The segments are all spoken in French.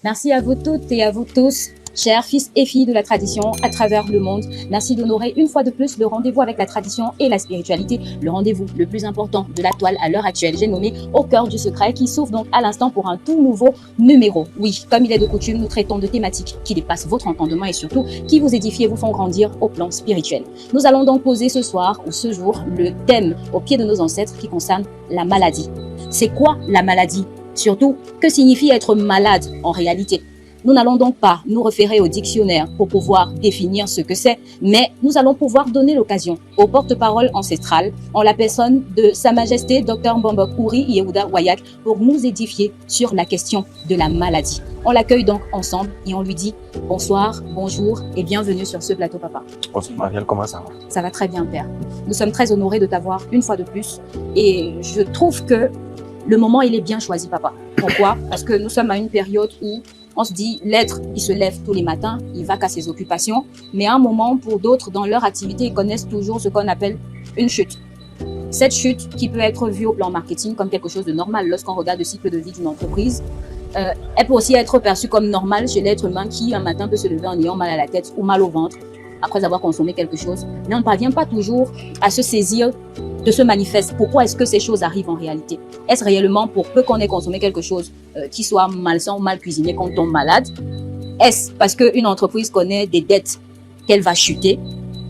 Merci à vous toutes et à vous tous, chers fils et filles de la tradition à travers le monde. Merci d'honorer une fois de plus le rendez-vous avec la tradition et la spiritualité, le rendez-vous le plus important de la toile à l'heure actuelle. J'ai nommé Au cœur du secret qui s'ouvre donc à l'instant pour un tout nouveau numéro. Oui, comme il est de coutume, nous traitons de thématiques qui dépassent votre entendement et surtout qui vous édifient et vous font grandir au plan spirituel. Nous allons donc poser ce soir ou ce jour le thème au pied de nos ancêtres qui concerne la maladie. C'est quoi la maladie? Surtout, que signifie être malade en réalité? Nous n'allons donc pas nous référer au dictionnaire pour pouvoir définir ce que c'est, mais nous allons pouvoir donner l'occasion au porte-parole ancestral en la personne de Sa Majesté Dr Mbombo Ouri Yehuda Wayak pour nous édifier sur la question de la maladie. On l'accueille donc ensemble et on lui dit bonsoir, bonjour et bienvenue sur ce plateau, papa. Bonsoir Marielle, comment ça va? Ça va très bien, père. Nous sommes très honorés de t'avoir une fois de plus et je trouve que le moment, il est bien choisi, papa. Pourquoi? Parce que nous sommes à une période où on se dit, l'être, il se lève tous les matins, il va qu'à ses occupations, mais à un moment, pour d'autres, dans leur activité, ils connaissent toujours ce qu'on appelle une chute. Cette chute, qui peut être vue au plan marketing comme quelque chose de normal lorsqu'on regarde le cycle de vie d'une entreprise, elle peut aussi être perçue comme normale chez l'être humain qui, un matin, peut se lever en ayant mal à la tête ou mal au ventre après avoir consommé quelque chose, mais on ne parvient pas toujours à se saisir de ce manifeste. Pourquoi est-ce que ces choses arrivent en réalité? Est-ce réellement pour peu qu'on ait consommé quelque chose qui soit malsain ou mal cuisiné qu'on tombe malade? Est-ce parce qu'une entreprise connaît des dettes qu'elle va chuter?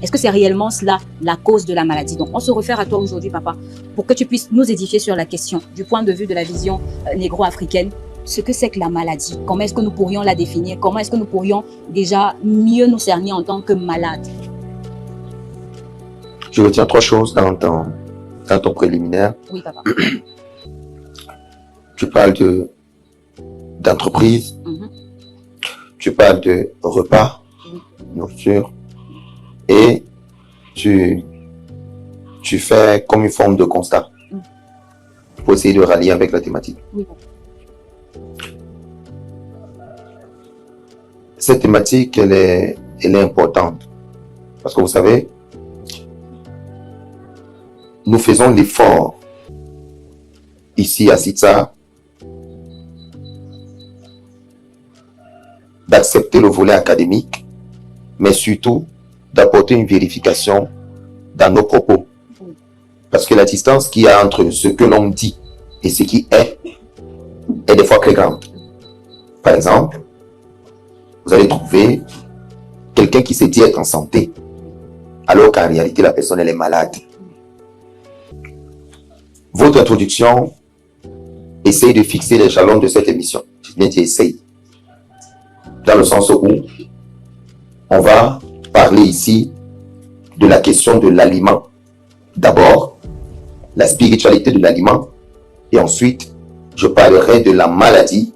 Est-ce que c'est réellement cela la cause de la maladie? Donc, on se réfère à toi aujourd'hui, papa, pour que tu puisses nous édifier sur la question du point de vue de la vision négro-africaine. Ce que c'est que la maladie, comment est-ce que nous pourrions la définir, comment est-ce que nous pourrions déjà mieux nous cerner en tant que malades? Je retiens trois choses dans ton préliminaire. Oui, papa. Tu parles d'entreprise, tu parles de repas, nourriture, et tu fais comme une forme de constat pour essayer de rallier avec la thématique. Oui, papa. Cette thématique, elle est importante. Parce que vous savez, nous faisons l'effort ici à Sitsa d'accepter le volet académique, mais surtout d'apporter une vérification dans nos propos. Parce que la distance qu'il y a entre ce que l'on dit et ce qui est des fois très grande. Par exemple, vous allez trouver quelqu'un qui se dit être en santé, alors qu'en réalité, la personne, elle est malade. Votre introduction essaye de fixer les jalons de cette émission. Je viens dire essaye. Dans le sens où on va parler ici de la question de l'aliment. D'abord, la spiritualité de l'aliment. Et ensuite, je parlerai de la maladie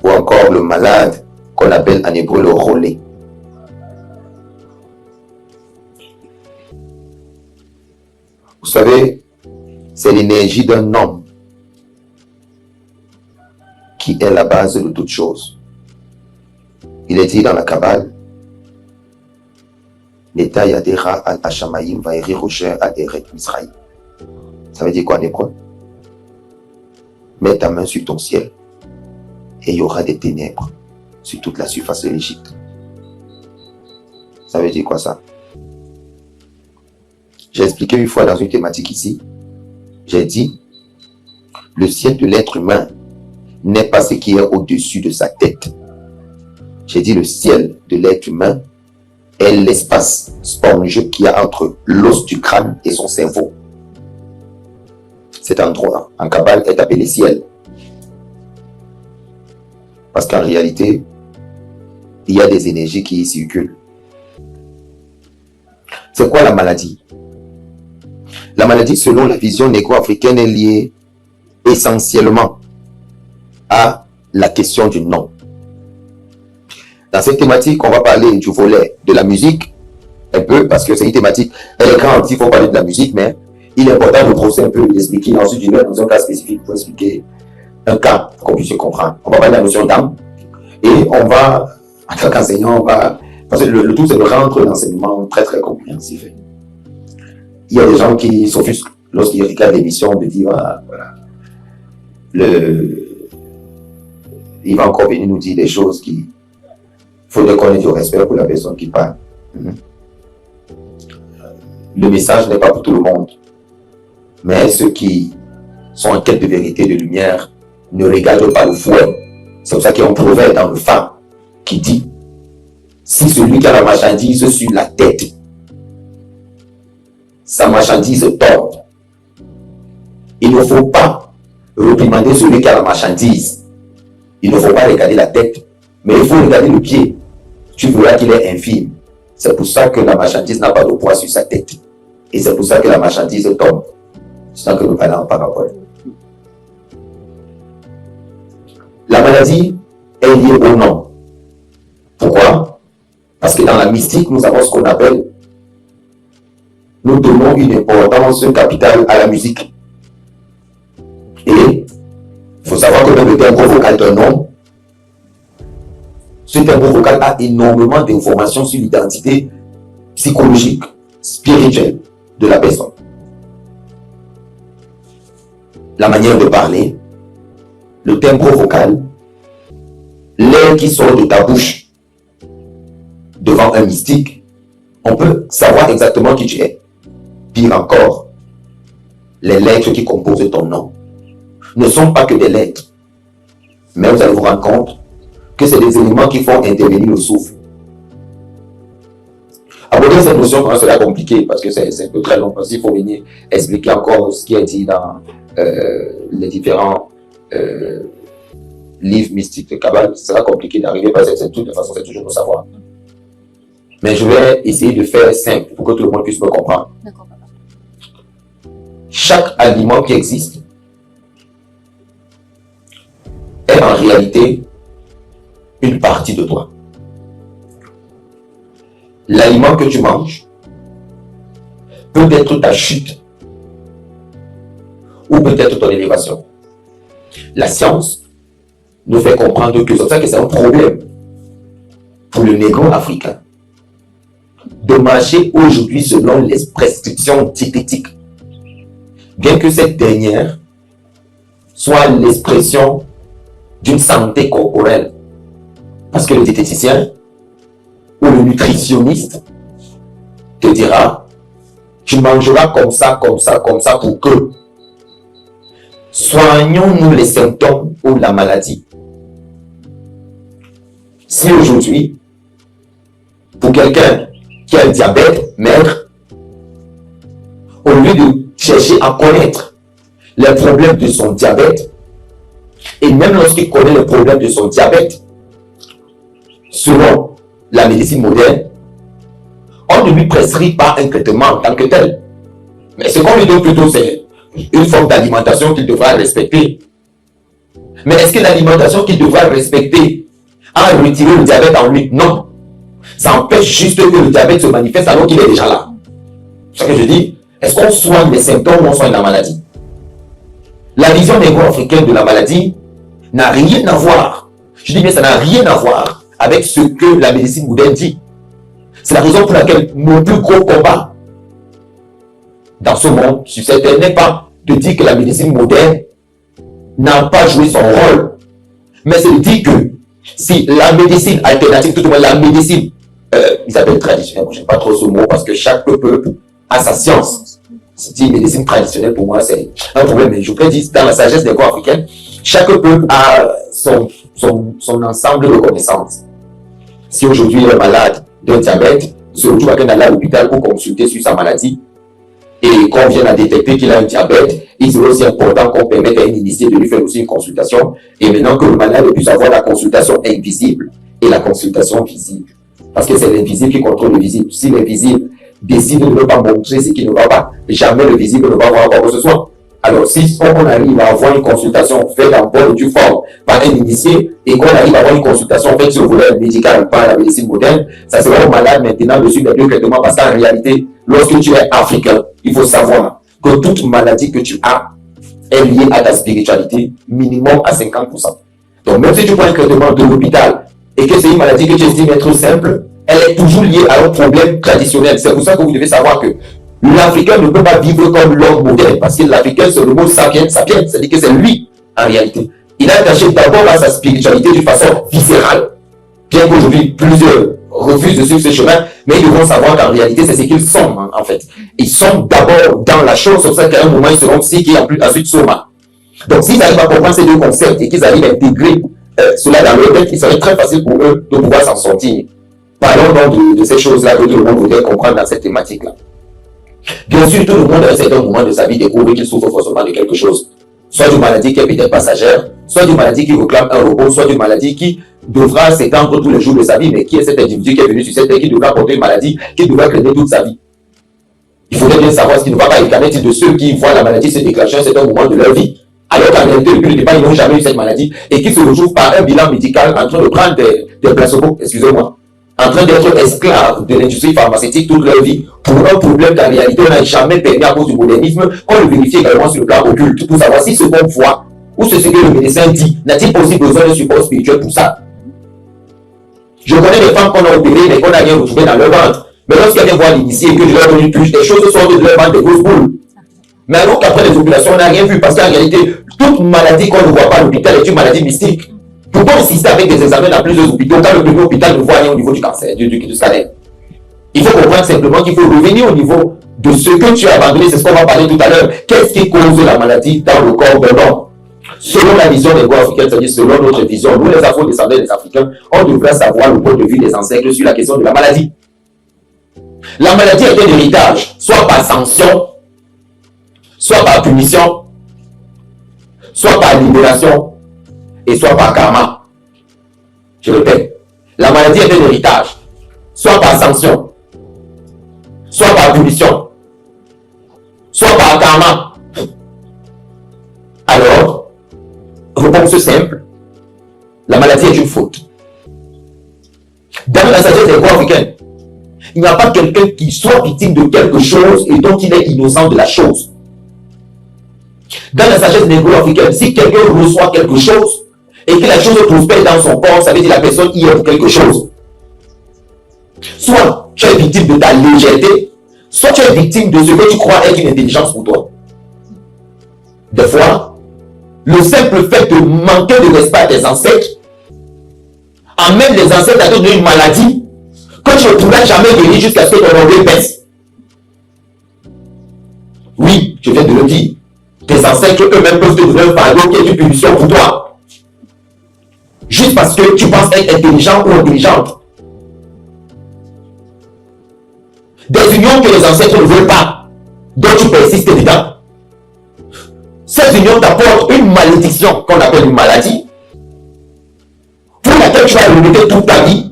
ou encore le malade qu'on appelle en hébreu le relais. Vous savez, c'est l'énergie d'un homme qui est la base de toute chose. Il est dit dans la Kabbale, Neta yadera al hashamayim vaeri rocher aderet Misraïm. Ça veut dire quoi en hébreu? Mets ta main sur ton ciel et il y aura des ténèbres sur toute la surface de l'Égypte. Ça veut dire quoi ça? J'ai expliqué une fois dans une thématique ici, j'ai dit, le ciel de l'être humain n'est pas ce qui est au-dessus de sa tête. J'ai dit, le ciel de l'être humain est l'espace spongieux qu'il y a entre l'os du crâne et son cerveau. Cet endroit, en Kabbale, est appelé ciel. Parce qu'en réalité, il y a des énergies qui y circulent. C'est quoi la maladie? La maladie, selon la vision négro-africaine, est liée essentiellement à la question du nom. Dans cette thématique, on va parler du volet de la musique, un peu, parce que c'est une thématique, elle est grande, il faut parler de la musique, mais il est important de brosser un peu, d'expliquer. Ensuite, je vais dans un cas spécifique pour expliquer un cas qu'on puisse comprendre. On va parler de la notion d'âme, et on va, en tant qu'enseignant, on va, parce que le tout, c'est de rendre l'enseignement très, très compréhensif. Il y a des gens qui s'offusquent lorsqu'ils regardent l'émission de dire, voilà, il va encore venir nous dire des choses qui... Il faudrait qu'on ait du respect pour la personne qui parle. Le message n'est pas pour tout le monde. Mais ceux qui sont en quête de vérité, de lumière, ne regardent pas le fouet. C'est pour ça qu'il y a un proverbe dans le phare qui dit: si celui qui a la marchandise sur la tête, sa marchandise tombe, il ne faut pas réprimander celui qui a la marchandise. Il ne faut pas regarder la tête, mais il faut regarder le pied. Tu verras qu'il est infime. C'est pour ça que la marchandise n'a pas de poids sur sa tête. Et c'est pour ça que la marchandise tombe. C'est ça que nous parlons en parabole. La maladie est liée au nom. Pourquoi? Parce que dans la mystique, nous avons ce qu'on appelle, nous donnons une importance capitale à la musique. Et il faut savoir que même le timbre vocal d'un homme, ce timbre vocal a énormément d'informations sur l'identité psychologique, spirituelle de la personne. La manière de parler, le timbre vocal, l'air qui sort de ta bouche devant un mystique, on peut savoir exactement qui tu es. Pire encore, les lettres qui composent ton nom ne sont pas que des lettres, mais vous allez vous rendre compte que c'est des éléments qui font intervenir le souffle. Aborder cette notion quand cela compliqué, parce que c'est un peu très long, parce qu'il faut venir expliquer encore ce qui est dit dans les différents livres mystiques de Kabbale. Ce sera compliqué d'arriver parce que de toute façon, c'est toujours nos savoirs. Mais je vais essayer de faire simple pour que tout le monde puisse me comprendre. D'accord, papa. Chaque aliment qui existe est en réalité une partie de toi. L'aliment que tu manges peut être ta chute ou peut-être ton élévation. La science nous fait comprendre que c'est ça que c'est un problème pour le négro africain de marcher aujourd'hui selon les prescriptions diététiques, bien que cette dernière soit l'expression d'une santé corporelle. Parce que le diététicien ou le nutritionniste te dira: tu mangeras comme ça, comme ça, comme ça pour que. Soignons-nous les symptômes ou la maladie. Si aujourd'hui, pour quelqu'un qui a le diabète, maigre, au lieu de chercher à connaître les problèmes de son diabète, et même lorsqu'il connaît les problèmes de son diabète, selon la médecine moderne, on ne lui prescrit pas un traitement en tant que tel. Mais ce qu'on lui donne plutôt, c'est une forme d'alimentation qu'il devra respecter. Mais est-ce que l'alimentation qu'il devra respecter a retiré le diabète en lui? Non. Ça empêche juste que le diabète se manifeste alors qu'il est déjà là. C'est ce que je dis. Est-ce qu'on soigne les symptômes ou on soigne la maladie? La vision négro-africaine de la maladie n'a rien à voir. Je dis bien, ça n'a rien à voir avec ce que la médecine moderne dit. C'est la raison pour laquelle mon plus gros combat dans ce monde sur cette terre n'est pas de dire que la médecine moderne n'a pas joué son rôle, mais c'est de dire que si la médecine alternative, tout au moins la médecine, ils appellent traditionnelle, je n'aime pas trop ce mot parce que chaque peuple a sa science. Si dire médecine traditionnelle, pour moi, c'est un problème. Mais je voudrais dire, dans la sagesse des corps africains, chaque peuple a son ensemble de connaissances. Si aujourd'hui il est malade d'un diabète, il se retrouve à l'hôpital pour consulter sur sa maladie, et qu'on vienne à détecter qu'il a un diabète, il serait aussi important qu'on permette à un initié de lui faire aussi une consultation, et maintenant que le malade puisse avoir la consultation invisible et la consultation visible. Parce que c'est l'invisible qui contrôle le visible. Si l'invisible décide de ne pas montrer ce qui ne va pas, jamais le visible ne va voir quoi que ce soit. Alors, si on arrive à avoir une consultation faite en bonne et due forme par un initié, et qu'on arrive à avoir une consultation faite sur le volet médical par la médecine moderne, ça sera au malade maintenant de suivre les deux traitements, parce qu'en réalité, lorsque tu es africain, il faut savoir que toute maladie que tu as est liée à ta spiritualité, minimum à 50%. Donc, même si tu prends un traitement de l'hôpital et que c'est une maladie que tu estimes être simple, elle est toujours liée à un problème traditionnel. C'est pour ça que vous devez savoir que l'Africain ne peut pas vivre comme l'homme moderne, parce que l'Africain, c'est le mot sapiens, sapiens, c'est-à-dire que c'est lui, en réalité. Il a attaché d'abord à sa spiritualité d'une façon viscérale. Bien qu'aujourd'hui, plusieurs refusent de suivre ce chemin, mais ils devront savoir qu'en réalité, c'est ce qu'ils sont, hein, en fait. Ils sont d'abord dans la chose, sur ça qu'à un moment, ils seront psychiques et ensuite soma. Donc, s'ils arrivent à comprendre ces deux concepts et qu'ils arrivent à intégrer cela dans leur tête, il serait très facile pour eux de pouvoir s'en sortir. Parlons donc de ces choses-là que tout le monde voudrait comprendre dans cette thématique-là. Bien sûr, tout le monde, à un certain moment de sa vie, découvre qu'il souffre forcément de quelque chose. Soit d'une maladie qui est peut-être passagère, soit d'une maladie qui réclame un repos, soit d'une maladie qui devra s'étendre tous les jours de sa vie, mais qui est cet individu qui est venu sur cette terre, qui devra porter une maladie, qui devra traiter toute sa vie. Il faudrait bien savoir ce qui ne va pas. Qu'en est-il de ceux qui voient la maladie se déclencher à un certain moment de leur vie, alors qu'en réalité, depuis le départ, ils n'ont jamais eu cette maladie, et qui se retrouvent par un bilan médical en train de prendre des placebos, excusez-moi, en train d'être esclaves de l'industrie pharmaceutique toute leur vie, pour un problème qu'en réalité, on n'a jamais permis à cause du modernisme, on le vérifie également sur le plan occulte, pour savoir si ce qu'on voit, ou ce que le médecin dit, n'a-t-il pas aussi besoin d'un support spirituel pour ça? Je connais des femmes qu'on a opérées, mais qu'on n'a rien retrouvé dans leur ventre. Mais lorsqu'elles viennent voir l'initié et que je leur donne une touche, des choses sortent de leur ventre, des grosses boules. Mais alors qu'après les opérations, on n'a rien vu, parce qu'en réalité, toute maladie qu'on ne voit pas à l'hôpital est une maladie mystique. Pourquoi insister avec des examens dans plusieurs hôpitaux quand le premier hôpital ne voit rien au niveau du cancer, du scanner? Il faut comprendre simplement qu'il faut revenir au niveau de ce que tu as abandonné, c'est ce qu'on va parler tout à l'heure. Qu'est-ce qui cause la maladie dans le corps d'un homme? Selon la vision des voix africaines, c'est-à-dire selon notre vision, nous les Afro-descendants des Africains, on devrait savoir le point de vue des ancêtres sur la question de la maladie. La maladie est un héritage, soit par sanction, soit par punition, soit par libération, et soit par karma. Je répète, la maladie est un héritage, soit par sanction, soit par punition, soit par karma. Alors, réponse simple, la maladie est une faute. Dans la sagesse des voix africaines, il n'y a pas quelqu'un qui soit victime de quelque chose et dont il est innocent de la chose. Dans la sagesse négro-africaine, si quelqu'un reçoit quelque chose et que la chose prospère dans son corps, ça veut dire que la personne y est pour quelque chose. Soit tu es victime de ta légèreté, soit tu es victime de ce que tu crois être une intelligence pour toi. Des fois, le simple fait de manquer de respect à tes ancêtres amène les ancêtres à te donner une maladie que tu ne pourras jamais guérir jusqu'à ce que ton orgueil baisse. Oui, je viens de le dire. Tes ancêtres eux-mêmes peuvent te donner un fardeau qui est une punition pour toi. Juste parce que tu penses être intelligent ou intelligente. Des unions que les ancêtres ne veulent pas, dont tu persistes dedans. Ces unions t'apportent une malédiction qu'on appelle une maladie, pour laquelle tu vas limiter toute ta vie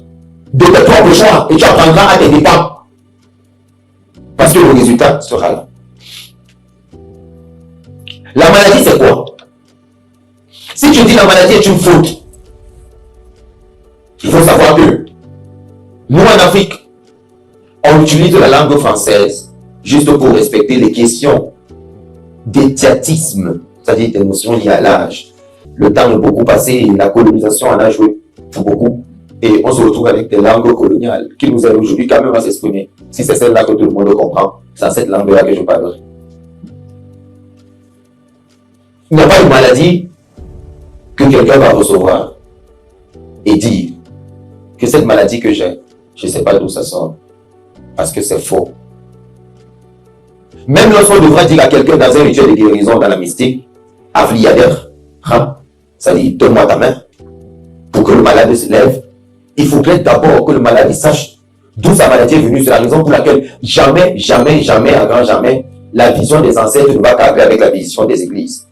de tes propres choix et tu apprendras à tes dépens. Parce que le résultat sera là. La maladie, c'est quoi? Si tu dis la maladie est une faute, il faut savoir que nous en Afrique, on utilise la langue française juste pour respecter les questions d'étiatisme, c'est-à-dire des notions liées à l'âge. Le temps est beaucoup passé et la colonisation en a joué pour beaucoup. Et on se retrouve avec des langues coloniales qui nous aident aujourd'hui quand même à s'exprimer. Si c'est celle-là que tout le monde comprend, c'est cette langue-là que je parlerai. Il n'y a pas une maladie que quelqu'un va recevoir et dire que cette maladie que j'ai, je ne sais pas d'où ça sort. Parce que c'est faux. Même lorsqu'on devra dire à quelqu'un dans un rituel de guérison dans la mystique, Avliyader, ça dit, donne-moi ta main, pour que le malade se lève, il faudrait d'abord que le malade sache d'où sa maladie est venue. C'est la raison pour laquelle jamais, jamais, jamais, à grand jamais, la vision des ancêtres ne va cadrer avec la vision des églises.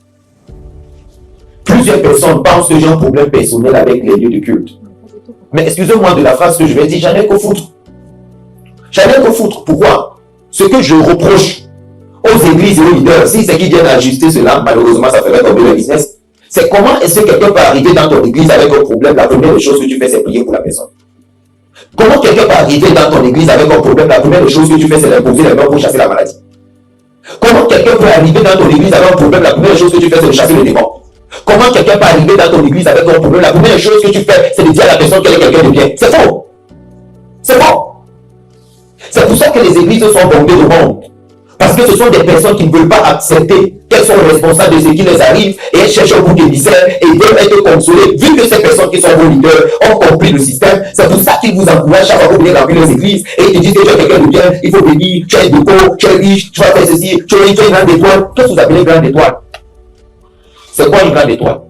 Plusieurs personnes pensent que j'ai un problème personnel avec les lieux de culte. Mais excusez-moi de la phrase que je vais dire, j'en ai qu'au foutre. J'en ai qu'au foutre. Pourquoi? Ce que je reproche aux églises et aux leaders, si c'est qu'ils viennent ajuster cela, malheureusement ça ferait tomber le business, c'est comment est-ce que quelqu'un peut arriver dans ton église avec un problème, la première des choses que tu fais c'est prier pour la personne. Comment quelqu'un peut arriver dans ton église avec un problème, la première des choses que tu fais c'est d'imposer les mains pour chasser la maladie. Comment quelqu'un peut arriver dans ton église avec un problème, la première chose que tu fais c'est de chasser le démon. Comment quelqu'un peut arriver dans ton église avec un problème, la première chose que tu fais c'est de dire à la personne qu'elle est quelqu'un de bien. C'est faux. C'est faux. C'est pour ça que les églises sont bombées de monde. Parce que ce sont des personnes qui ne veulent pas accepter qu'elles sont responsables de ce qui les arrive et elles cherchent un bouc émissaire et veulent être consolées. Vu que ces personnes qui sont vos leaders ont compris le système, c'est pour ça qu'ils vous encouragent chaque fois que vous venez remplir les églises et ils te disent que tu es quelqu'un de bien, il faut venir, tu es beau, tu es riche, tu vas faire ceci, tu es une grande étoile. Qu'est-ce que vous appelez grande étoile? C'est quoi une grande étoile?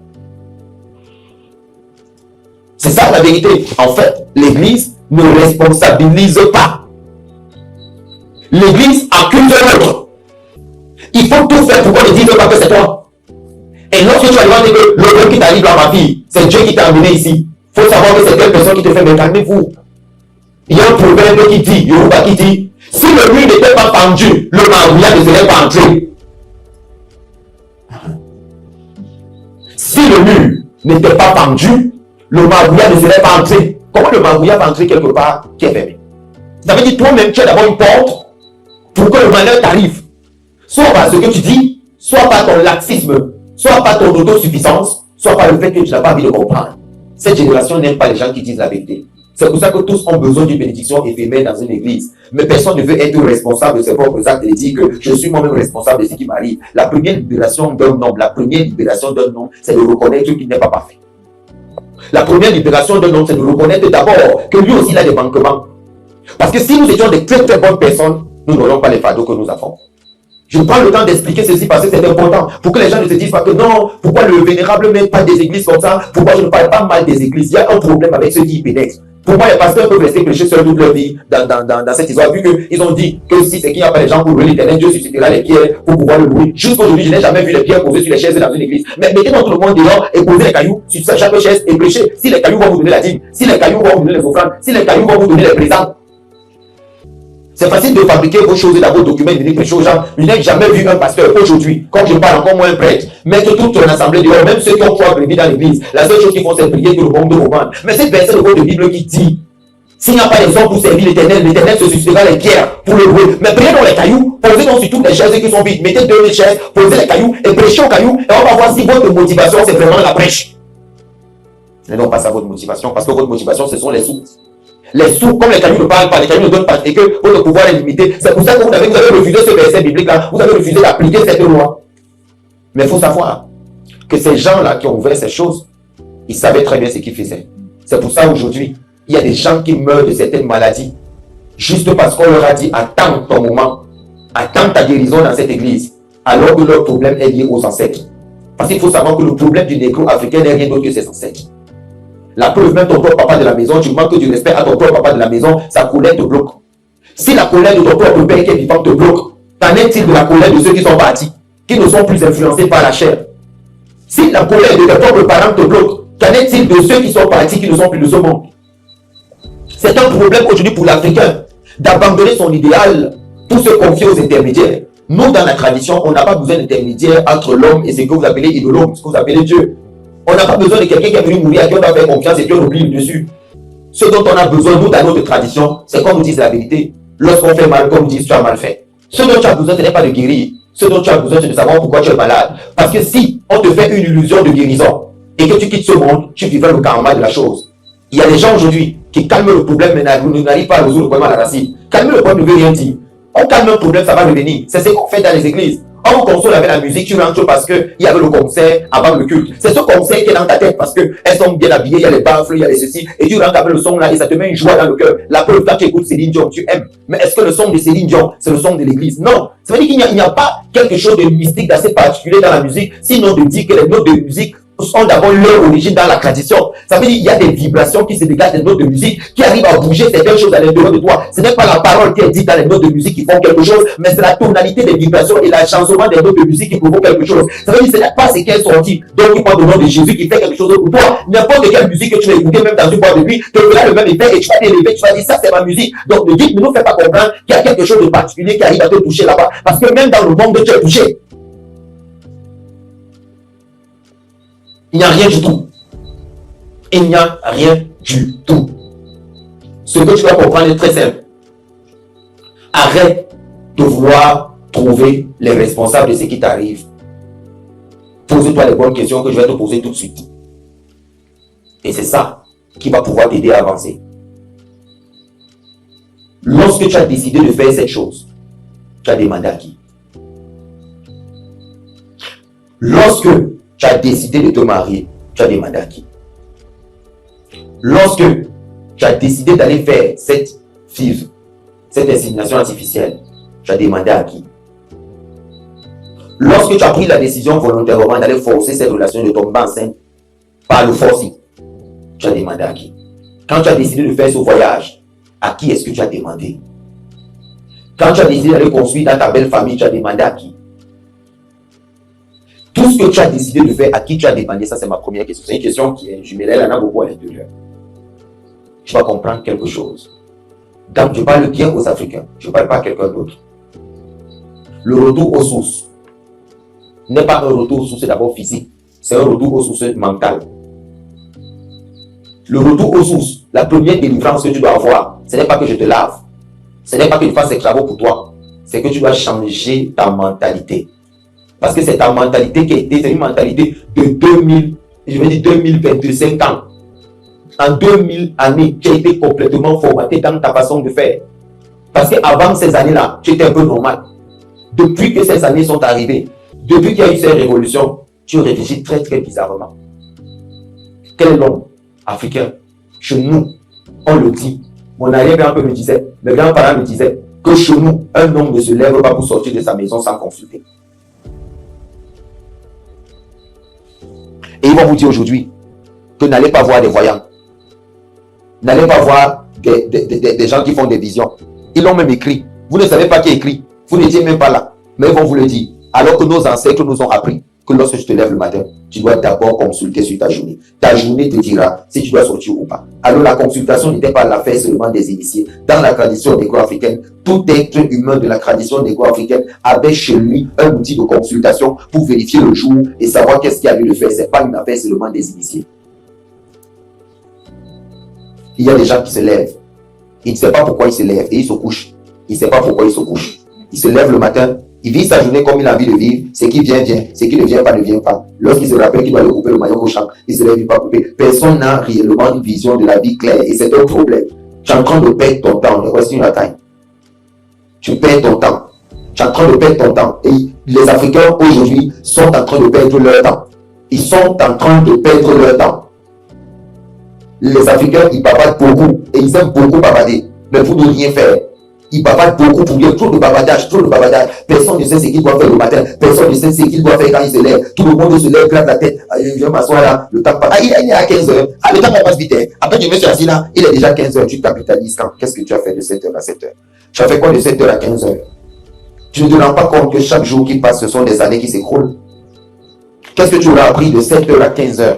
C'est ça la vérité. En fait, l'église ne responsabilise pas. L'église accuse l'autre. Il faut tout faire pour qu'on ne dise pas que c'est toi. Et lorsque tu arrives à dire que le problème qui t'arrive là, ma fille, c'est Dieu qui t'a amené ici. Il faut savoir que c'est telle personne qui te fait, mais calmez-vous. Il y a un proverbe qui dit, Yoruba qui dit, si le mur n'était pas pendu, le marouilla ne serait pas entré. Si le mur n'était pas pendu, le marouilla ne serait pas entré. Comment le marouilla va entrer quelque part qui est fermé? Ça veut dire toi-même, tu as d'abord une porte pour que le malheur t'arrive. Soit par ce que tu dis, soit par ton laxisme, soit par ton autosuffisance, soit par le fait que tu n'as pas envie de comprendre. Cette génération n'aime pas les gens qui disent la vérité. C'est pour ça que tous ont besoin d'une bénédiction éphémère dans une église. Mais personne ne veut être responsable de ses propres actes et dire que je suis moi-même responsable de ce qui m'arrive. La première libération d'un homme, c'est de reconnaître qu'il n'est pas parfait. La première libération d'un homme, c'est de reconnaître d'abord que lui aussi il a des manquements. Parce que si nous étions des très très bonnes personnes, nous n'aurions pas les fardeaux que nous avons. Je prends le temps d'expliquer ceci parce que c'est important. Pour que les gens ne se disent pas que non, pourquoi le vénérable met pas des églises comme ça? Pourquoi je ne parle pas mal des églises? Il y a un problème avec ceux qui y pénètrent. Pourquoi les pasteurs peuvent rester prêcher seuls toute leur vie dans cette histoire, vu qu'ils ont dit que si c'est qu'il n'y a pas les gens pour louer l'Éternel, Dieu suscitera les pierres pour pouvoir le louer. Jusqu'aujourd'hui, je n'ai jamais vu les pierres posées sur les chaises dans une église. Mais mettez dans tout le monde dehors et posez les cailloux sur chaque chaise et prêchez. Si les cailloux vont vous donner la dîme, si les cailloux vont vous donner les offrandes, si les cailloux vont vous donner les présents. C'est facile de fabriquer vos choses et d'avoir vos documents et de venir prêcher aux gens. Je n'ai jamais vu un pasteur aujourd'hui, comme je parle encore moins un prêtre, mettre toute une assemblée dehors, même ceux qui ont trois brebis dans l'église. La seule chose qu'ils font, c'est prier que le monde de Romain. Mais cette verset de votre Bible qui dit, s'il n'y a pas les hommes pour servir l'Éternel, l'Éternel se suscitera les pierres pour le louer. Mais priez dans les cailloux, posez donc sur toutes les chaises qui sont vides. Mettez 2000 chaises, posez les cailloux et prêchez aux cailloux. Et on va voir si votre motivation, c'est vraiment la prêche. Mais non, pas ça votre motivation, parce que votre motivation, ce sont les sous. Les sous, comme les cailloux ne parlent pas, les cailloux ne donnent pas, et que votre pouvoir est limité. C'est pour ça que vous avez refusé ce verset biblique-là, vous avez refusé d'appliquer cette loi. Mais il faut savoir que ces gens-là qui ont ouvert ces choses, ils savaient très bien ce qu'ils faisaient. C'est pour ça aujourd'hui, il y a des gens qui meurent de certaines maladies, juste parce qu'on leur a dit, attends ton moment, attends ta guérison dans cette église, alors que leur problème est lié aux ancêtres. Parce qu'il faut savoir que le problème du négro-africain n'est rien d'autre que ses ancêtres. La preuve, même ton propre papa de la maison, tu manques du respect à ton propre papa de la maison, sa colère te bloque. Si la colère de ton propre père qui est vivant te bloque, qu'en est-il de la colère de ceux qui sont partis, qui ne sont plus influencés par la chair? Si la colère de tes propres parents te bloque, qu'en est-il de ceux qui sont partis, qui ne sont plus de ce monde? C'est un problème aujourd'hui pour l'Africain d'abandonner son idéal pour se confier aux intermédiaires. Nous, dans la tradition, on n'a pas besoin d'intermédiaire entre l'homme et ce que vous appelez idolome, ce que vous appelez Dieu. On n'a pas besoin de quelqu'un qui est venu mourir à qui on va faire confiance et puis on oublie le dessus. Ce dont on a besoin, nous, dans notre tradition, c'est qu'on nous dise la vérité. Lorsqu'on fait mal, qu'on nous dise tu as mal fait. Ce dont tu as besoin, ce n'est pas de guérir. Ce dont tu as besoin, c'est de savoir pourquoi tu es malade. Parce que si on te fait une illusion de guérison et que tu quittes ce monde, tu vivras le karma de la chose. Il y a des gens aujourd'hui qui calment le problème mais n'arrivent pas à résoudre le problème à la racine. Calmer le problème ne veut rien dire. On calme un problème, ça va revenir. C'est ce qu'on fait dans les églises. On console avec la musique, tu rentres parce qu'il y avait le concert avant le culte. C'est ce concert qui est dans ta tête parce qu'elles sont bien habillées, il y a les baffles, il y a les ceci, et tu rentres avec le son là et ça te met une joie dans le cœur. La preuve, quand tu écoutes Céline Dion, tu aimes. Mais est-ce que le son de Céline Dion, c'est le son de l'église? Non. Ça veut dire qu'il n'y a pas quelque chose de mystique, d'assez particulier dans la musique, sinon de dire que les notes de musique ont d'abord leur origine dans la tradition. Ça veut dire qu'il y a des vibrations qui se dégagent des notes de musique qui arrivent à bouger certaines choses à l'intérieur de toi. Ce n'est pas la parole qui est dite dans les notes de musique qui font quelque chose, mais c'est la tonalité des vibrations et l'agencement des notes de musique qui provoquent quelque chose. Ça veut dire que ce n'est pas ce qu'elles sont dites. Donc, il parle au nom de Jésus qui fait quelque chose pour toi. N'importe quelle musique que tu vas écouter, même dans une boîte de nuit, te fera le même effet et tu vas t'élever, tu vas dire ça c'est ma musique. Donc, ne nous fais pas comprendre qu'il y a quelque chose de particulier qui arrive à te toucher là-bas. Parce que même dans le monde, tu es touché. Il n'y a rien du tout. Il n'y a rien du tout. Ce que tu dois comprendre est très simple. Arrête de vouloir trouver les responsables de ce qui t'arrive. Pose-toi les bonnes questions que je vais te poser tout de suite. Et c'est ça qui va pouvoir t'aider à avancer. Lorsque tu as décidé de faire cette chose, tu as demandé à qui? Lorsque tu as décidé de te marier, tu as demandé à qui? Lorsque tu as décidé d'aller faire cette FIV, cette insémination artificielle, tu as demandé à qui? Lorsque tu as pris la décision volontairement d'aller forcer cette relation de tomber enceinte par le forcing, tu as demandé à qui? Quand tu as décidé de faire ce voyage, à qui est-ce que tu as demandé? Quand tu as décidé d'aller construire dans ta belle famille, tu as demandé à qui? Tout ce que tu as décidé de faire, à qui tu as demandé? Ça, c'est ma première question. C'est une question qui est jumelle, elle en a beaucoup à l'intérieur. Tu vas comprendre quelque chose. Quand je parle bien aux Africains, je ne parle pas à quelqu'un d'autre. Le retour aux sources n'est pas un retour aux sources d'abord physique, c'est un retour aux sources mentales. Le retour aux sources, la première délivrance que tu dois avoir, ce n'est pas que je te lave, ce n'est pas que je fasse des travaux pour toi, c'est que tu dois changer ta mentalité. Parce que c'est ta mentalité qui a été, c'est une mentalité de 2025 ans. En 2000 années, tu as été complètement formaté dans ta façon de faire. Parce qu'avant ces années-là, tu étais un peu normal. Depuis que ces années sont arrivées, depuis qu'il y a eu ces révolutions, tu réfléchis très très bizarrement. Quel est l'homme africain? Chez nous, on le dit. Mon arrière-grand-père me disait, mes grands-parents me disaient que chez nous, un homme ne se lève pas pour sortir de sa maison sans consulter. Et ils vont vous dire aujourd'hui que n'allez pas voir des voyants. N'allez pas voir des gens qui font des visions. Ils l'ont même écrit. Vous ne savez pas qui écrit. Vous n'étiez même pas là. Mais ils vont vous le dire. Alors que nos ancêtres nous ont appris que lorsque tu te lèves le matin, tu dois d'abord consulter sur ta journée. Ta journée te dira si tu dois sortir ou pas. Alors la consultation n'était pas l'affaire seulement des initiés. Dans la tradition négro-africaine, tout être humain de la tradition négro-africaine avait chez lui un outil de consultation pour vérifier le jour et savoir qu'est-ce qu'il y a lieu de faire. Ce n'est pas une affaire seulement des initiés. Il y a des gens qui se lèvent. Ils ne savent pas pourquoi ils se lèvent et ils se couchent. Ils ne savent pas pourquoi ils se couchent. Ils se lèvent le matin. Il vit sa journée comme il a envie de vivre. Ce qui vient, vient. Ce qui ne vient pas, ne vient pas. Lorsqu'il se rappelle qu'il doit le couper le maillot au champ, il se lève, il ne va pas couper. Personne n'a réellement une vision de la vie claire. Et c'est un problème. Tu es en train de perdre ton temps. Voici une taille. Tu perds ton temps. Tu es en train de perdre ton temps. Et les Africains aujourd'hui sont en train de perdre leur temps. Ils sont en train de perdre leur temps. Les Africains, ils bavardent beaucoup. Et ils aiment beaucoup bavarder. Mais pour ne rien faire. Ils bavardent beaucoup pour rien. Trop de bavardage, trop de bavardage. Personne ne sait ce qu'il doit faire le matin. Personne ne sait ce qu'il doit faire quand il se lève. Tout le monde se lève, gratte la tête. Je vais m'asseoir là. Le temps passe. Ah, il est à 15h. Ah, le temps passe vite. Après, je me suis assis là. Il est déjà 15h. Tu capitalises quand? Qu'est-ce que tu as fait de 7h à 7h? Tu as fait quoi de 7h à 15h? Tu ne te rends pas compte que chaque jour qui passe, ce sont des années qui s'écroulent. Qu'est-ce que tu auras appris de 7h à 15h?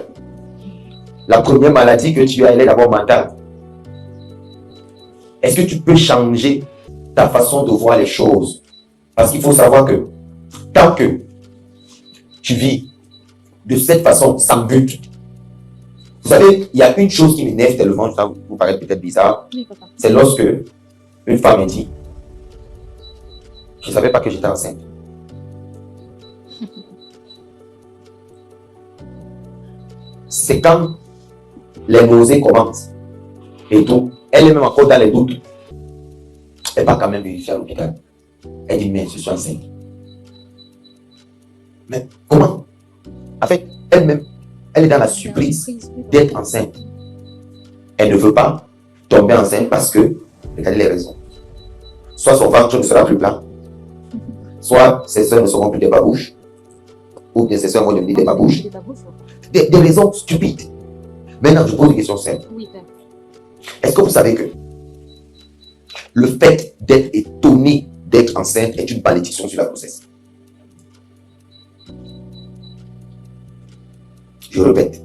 La première maladie que tu as, elle est d'abord mentale. Est-ce que tu peux changer ta façon de voir les choses? Parce qu'il faut savoir que tant que tu vis de cette façon, sans but, vous savez, il y a une chose qui m'énerve tellement, ça vous paraît peut-être bizarre, c'est lorsque une femme me dit, je ne savais pas que j'étais enceinte. C'est quand les nausées commencent et tout, elle est même encore dans les doutes. Elle va quand même vérifier à l'hôpital. Elle dit, mais je suis enceinte. Mais comment? En fait, elle-même, elle est dans la surprise d'être enceinte. Elle ne veut pas tomber enceinte parce que, regardez les raisons. Soit son ventre ne sera plus plat, soit ses soeurs ne seront plus des babouches, ou bien ses soeurs vont devenir des babouches. Des raisons stupides. Maintenant, je pose une question simple. Est-ce que vous savez que le fait d'être étonné d'être enceinte est une malédiction sur la grossesse? Je répète.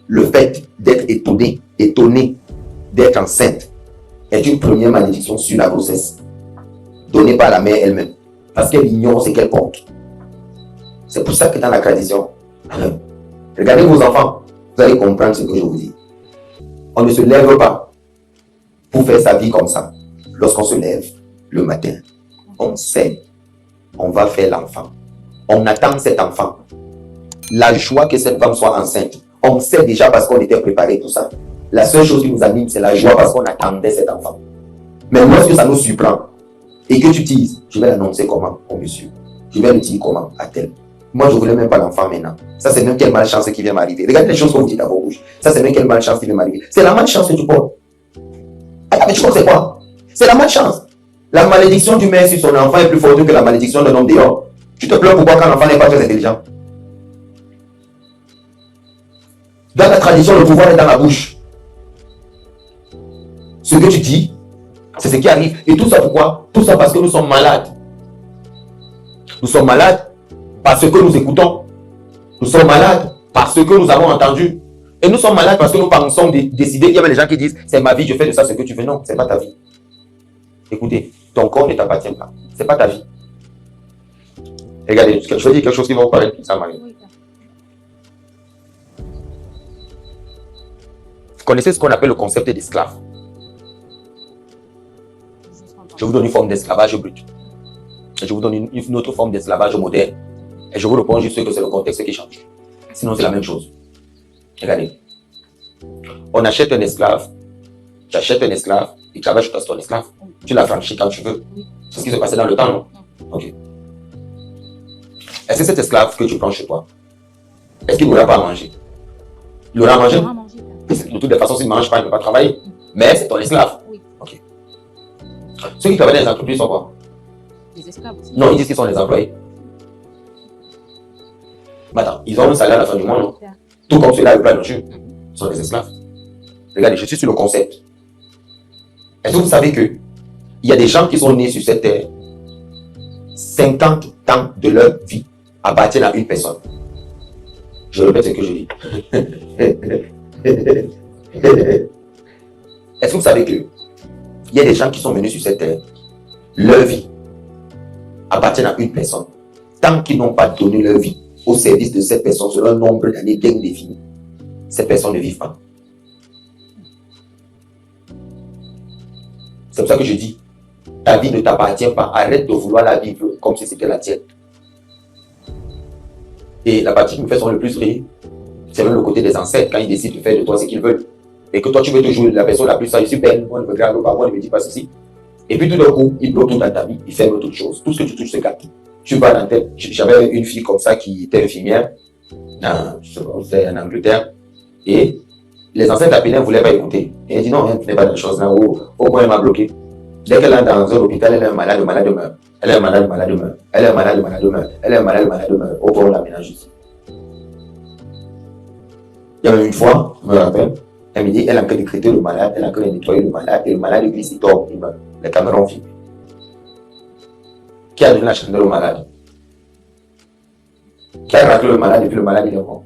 Le fait d'être étonné d'être enceinte est une première malédiction sur la grossesse, donnée par la mère elle-même, parce qu'elle ignore ce qu'elle porte. C'est pour ça que dans la tradition, regardez vos enfants, vous allez comprendre ce que je vous dis. On ne se lève pas pour faire sa vie comme ça. Lorsqu'on se lève le matin, on sait, on va faire l'enfant. On attend cet enfant. La joie que cette femme soit enceinte, on sait déjà parce qu'on était préparé tout ça. La seule chose qui nous anime, c'est la joie parce qu'on attendait cet enfant. Mais lorsque ça nous surprend et que tu dises, je vais l'annoncer comment au monsieur, je vais le dire comment à tel. Moi, je voulais même pas l'enfant maintenant. Ça, c'est même quelle malchance qui vient m'arriver. Regardez les choses que vous dites à vos bouches. Ça, c'est même quelle malchance qui vient m'arriver. C'est la malchance que tu portes. Ah, mais tu penses c'est quoi? C'est la malchance. La malédiction du mère sur son enfant est plus forte que la malédiction d'un homme dehors. Tu te plains pourquoi quand l'enfant n'est pas très intelligent? Dans la tradition, le pouvoir est dans la bouche. Ce que tu dis, c'est ce qui arrive. Et tout ça pourquoi? Tout ça parce que nous sommes malades. Nous sommes malades parce que nous écoutons. Nous sommes malades parce que nous avons entendu. Et nous sommes malades parce que nous pensons décider. Il y a des gens qui disent, c'est ma vie, je fais de ça ce que tu veux. Non, c'est pas ta vie. Écoutez, ton corps ne t'appartient pas. C'est pas ta vie. Regardez, je vais dire quelque chose qui va vous paraître bizarre, Marie. Vous connaissez ce qu'on appelle le concept d'esclave. Je vous donne une forme d'esclavage brut. Je vous donne une autre forme d'esclavage moderne. Et je vous réponds juste que c'est le contexte qui change. Sinon, c'est la même chose. Regardez. On achète un esclave. Tu achètes un esclave. Il travaille chez toi, c'est ton esclave. Tu l'as franchi quand tu veux. C'est ce qui s'est passé dans le temps, non? Ok. Est-ce que cet esclave que tu prends chez toi, est-ce qu'il n'aura pas à manger? Il aura à manger? De toutes les façons, s'il ne mange pas, il ne peut pas travailler. Mais c'est ton esclave. Ok. Ceux qui travaillent dans les entreprises sont quoi? Les esclaves aussi. Non, ils disent qu'ils sont les employés. Mais attends, ils ont un salaire à la fin du mois, non? Tout comme ceux-là, le plan de nourriture, ils sont des esclaves. Regardez, je suis sur le concept. Est-ce que vous savez que il y a des gens qui sont nés sur cette terre, 50 ans de leur vie appartiennent à une personne. Je répète ce que je dis. Est-ce que vous savez que il y a des gens qui sont venus sur cette terre, leur vie appartient à une personne. Tant qu'ils n'ont pas donné leur vie au service de cette personne selon un nombre d'années bien défini, ces personnes ne vivent pas. C'est pour ça que je dis, ta vie ne t'appartient pas. Arrête de vouloir la vivre comme si c'était la tienne. Et la partie qui me fait son le plus rire, c'est même le côté des ancêtres, quand ils décident de faire de toi ce qu'ils veulent. Et que toi, tu veux toujours la personne la plus sage, super, moi ne me regarde pas, moi ne me dis pas ceci. Et puis tout d'un coup, il bloque tout dans ta vie, il ferme toutes choses. Tout ce que tu touches se gâte. Tu vas dans tête. J'avais une fille comme ça qui était infirmière, c'était en Angleterre. Et les ancêtres l'appelaient, ne voulaient pas écouter. Et elle dit non, elle ne fait pas de choses là. Au moins, elle m'a bloqué. Dès qu'elle est dans un hôpital, elle est malade, le malade meurt. Elle est malade, le malade meurt. Elle est malade, le malade meurt. Elle est malade, le malade meurt. Au point, on l'aménage ici. Il y a une fois, je me rappelle, elle me dit, elle a que décréter le malade, elle a que nettoyer le malade, et le malade glisse, il tombe, il meurt. Les caméras ont filmé. Qui a donné la chandelle au malade? Qui a raclé le malade et puis le malade il est mort?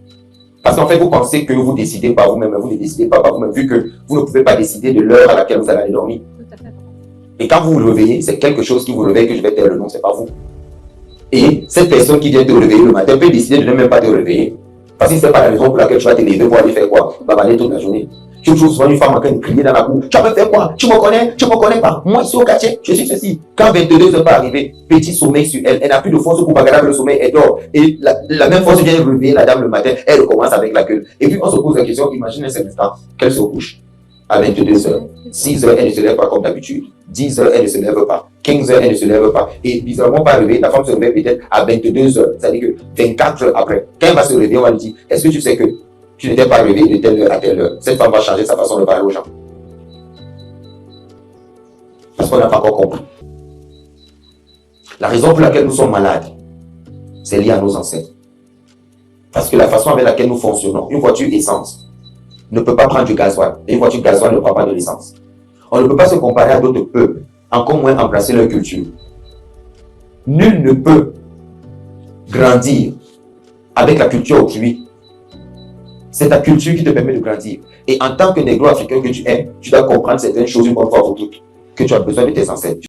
Parce qu'en fait, vous pensez que vous décidez par vous-même, mais vous ne décidez pas par vous-même, vu que vous ne pouvez pas décider de l'heure à laquelle vous allez aller dormir. Et quand vous vous réveillez, c'est quelque chose qui vous réveille que je vais taire le nom, c'est pas vous. Et cette personne qui vient te réveiller le matin peut décider de ne même pas te réveiller. Parce que ce n'est pas la raison pour laquelle tu vas te lever pour aller faire quoi? Bavaler toute la journée. Tu trouves souvent une femme en train de crier dans la cour. Tu vas faire quoi? Tu me connais? Tu me connais pas? Moi, ici au quartier, je suis ceci. Quand 22 heures va arriver, petit sommeil sur elle. Elle n'a plus de force pour bagarrer le sommeil, elle dort. Et la même force vient réveiller la dame le matin. Elle recommence avec la queue. Et puis on se pose la question, imaginez cet instant qu'elle se couche à 22 heures. 6 heures, elle ne se lève pas comme d'habitude. 10 heures, elle ne se lève pas. 15 heures, elle ne se lève pas. Et bizarrement, pas réveiller, ta femme se réveille peut-être à 22 heures. C'est-à-dire que 24 heures après, quand elle va se réveiller, on va lui dire, est-ce que tu sais que tu n'étais pas réveillé de telle heure à telle heure? Cette femme va changer sa façon de parler aux gens. Parce qu'on n'a pas encore compris. La raison pour laquelle nous sommes malades, c'est lié à nos ancêtres. Parce que la façon avec laquelle nous fonctionnons, une voiture essence ne peut pas prendre du gasoil. Et une voiture gasoil ne prend pas de l'essence. On ne peut pas se comparer à d'autres peuples, encore moins embrasser leur culture. Nul ne peut grandir avec la culture autrui. C'est ta culture qui te permet de grandir. Et en tant que négro africain que tu es, tu dois comprendre certaines choses une bonne fois pour toutes, que tu as besoin de tes ancêtres.